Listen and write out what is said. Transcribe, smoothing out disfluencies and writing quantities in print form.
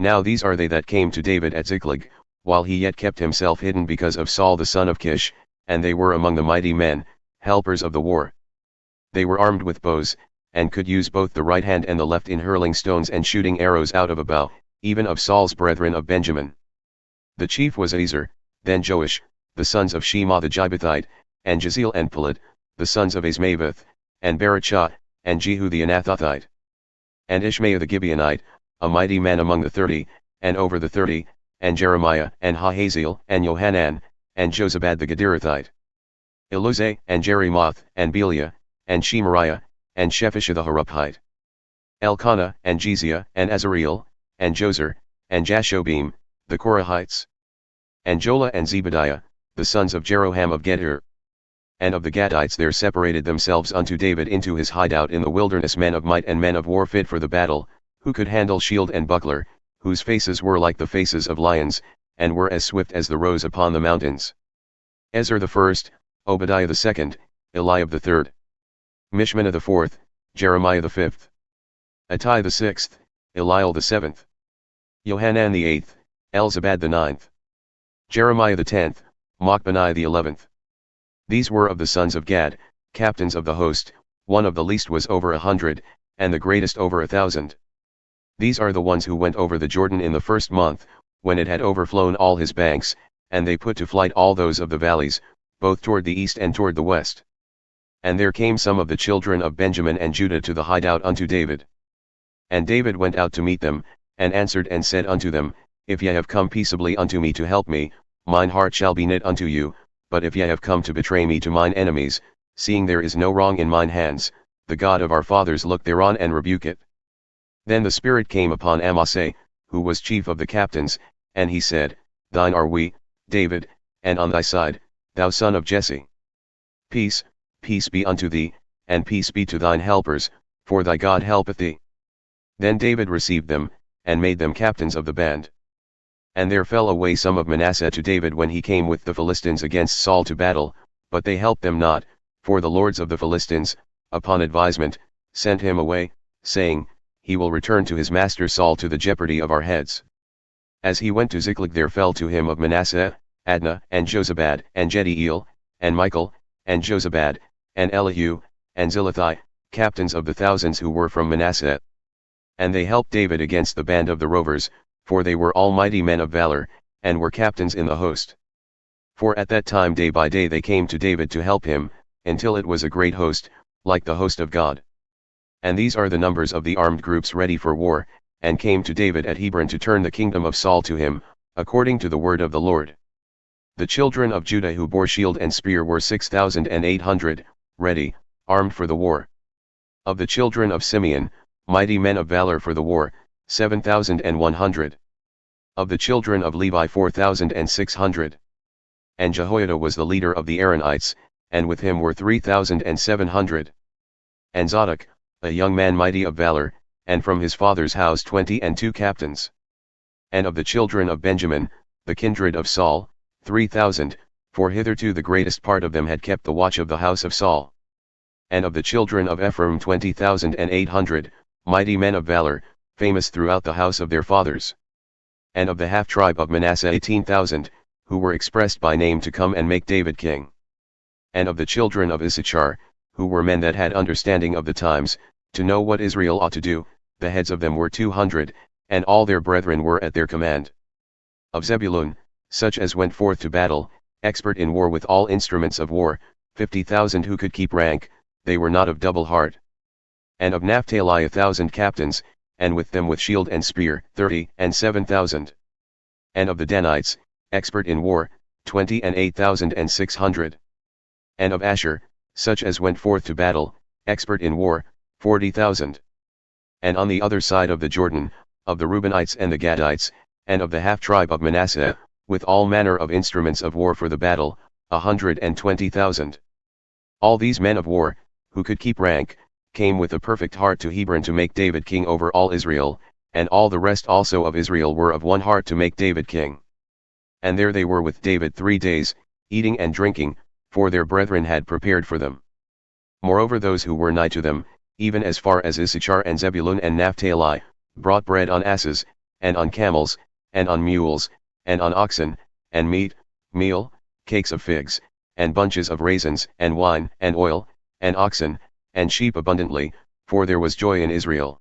Now these are they that came to David at Ziklag, while he yet kept himself hidden because of Saul the son of Kish, and they were among the mighty men, helpers of the war. They were armed with bows, and could use both the right hand and the left in hurling stones and shooting arrows out of a bow, even of Saul's brethren of Benjamin. The chief was Ahiezer, then Joash, the sons of Shemaah the Gibeathite, and Jeziel and Pelet, the sons of Azmaveth, and Berachah, and Jehu the Anathothite. And Ishmaiah the Gibeonite, a mighty man among the 30, and over the 30, and Jeremiah, and Hahaziel, and Johanan, and Jozabad the Gederathite. Eluzai, and Jerimoth, and Bealiah, and Shemariah, and Shephatiah the Haruphite. Elkanah, and Jesiah, and Azareel, and Joezer, and Jashobeam, the Korahites. And Joelah and Zebadiah, the sons of Jeroham of Gedor. And of the Gadites there separated themselves unto David into his hideout in the wilderness men of might and men of war fit for the battle, who could handle shield and buckler, whose faces were like the faces of lions, and were as swift as the roes upon the mountains. Ezer the first, Obadiah the second, Eliab the third. Mishmannah the fourth, Jeremiah the fifth. Attai the sixth, Eliel the seventh. Johanan the eighth, Elzabad the ninth. Jeremiah the 10th, Machbani the 11th. These were of the sons of Gad, captains of the host, one of the least was over 100, and the greatest over 1,000. These are the ones who went over the Jordan in the first month, when it had overflown all his banks, and they put to flight all those of the valleys, both toward the east and toward the west. And there came some of the children of Benjamin and Judah to the hideout unto David. And David went out to meet them, and answered and said unto them, If ye have come peaceably unto me to help me, mine heart shall be knit unto you, but if ye have come to betray me to mine enemies, seeing there is no wrong in mine hands, the God of our fathers look thereon and rebuke it. Then the Spirit came upon Amasai, who was chief of the captains, and he said, Thine are we, David, and on thy side, thou son of Jesse. Peace, peace be unto thee, and peace be to thine helpers, for thy God helpeth thee. Then David received them, and made them captains of the band. And there fell away some of Manasseh to David when he came with the Philistines against Saul to battle, but they helped them not, for the lords of the Philistines, upon advisement, sent him away, saying, He will return to his master Saul to the jeopardy of our heads. As he went to Ziklag there fell to him of Manasseh, Adnah, and Jozabad, and Jediel, and Michael, and Jozabad, and Elihu, and Zilethai, captains of the thousands who were from Manasseh. And they helped David against the band of the rovers, for they were all mighty men of valor, and were captains in the host. For at that time day by day they came to David to help him, until it was a great host, like the host of God. And these are the numbers of the armed groups ready for war, and came to David at Hebron to turn the kingdom of Saul to him, according to the word of the Lord. The children of Judah who bore shield and spear were 6,800, ready, armed for the war. Of the children of Simeon, mighty men of valor for the war, 7,100. Of the children of Levi 4,600. And Jehoiada was the leader of the Aaronites, and with him were 3,700. And Zadok, a young man mighty of valor, and from his father's house 22 captains. And of the children of Benjamin, the kindred of Saul, 3,000, for hitherto the greatest part of them had kept the watch of the house of Saul. And of the children of Ephraim 20,800, mighty men of valor, famous throughout the house of their fathers. And of the half-tribe of Manasseh 18,000, who were expressed by name to come and make David king. And of the children of Issachar, who were men that had understanding of the times, to know what Israel ought to do, the heads of them were 200, and all their brethren were at their command. Of Zebulun, such as went forth to battle, expert in war with all instruments of war, 50,000 who could keep rank, they were not of double heart. And of Naphtali 1,000 captains, and with them with shield and spear, 37,000. And of the Danites, expert in war, 28,600. And of Asher, such as went forth to battle, expert in war, 40,000. And on the other side of the Jordan, of the Reubenites and the Gadites, and of the half-tribe of Manasseh, with all manner of instruments of war for the battle, 120,000. All these men of war, who could keep rank, came with a perfect heart to Hebron to make David king over all Israel, and all the rest also of Israel were of one heart to make David king. And there they were with David 3 days, eating and drinking, for their brethren had prepared for them. Moreover those who were nigh to them, even as far as Issachar and Zebulun and Naphtali, brought bread on asses, and on camels, and on mules, and on oxen, and meat, meal, cakes of figs, and bunches of raisins, and wine, and oil, and oxen, and sheep abundantly, for there was joy in Israel.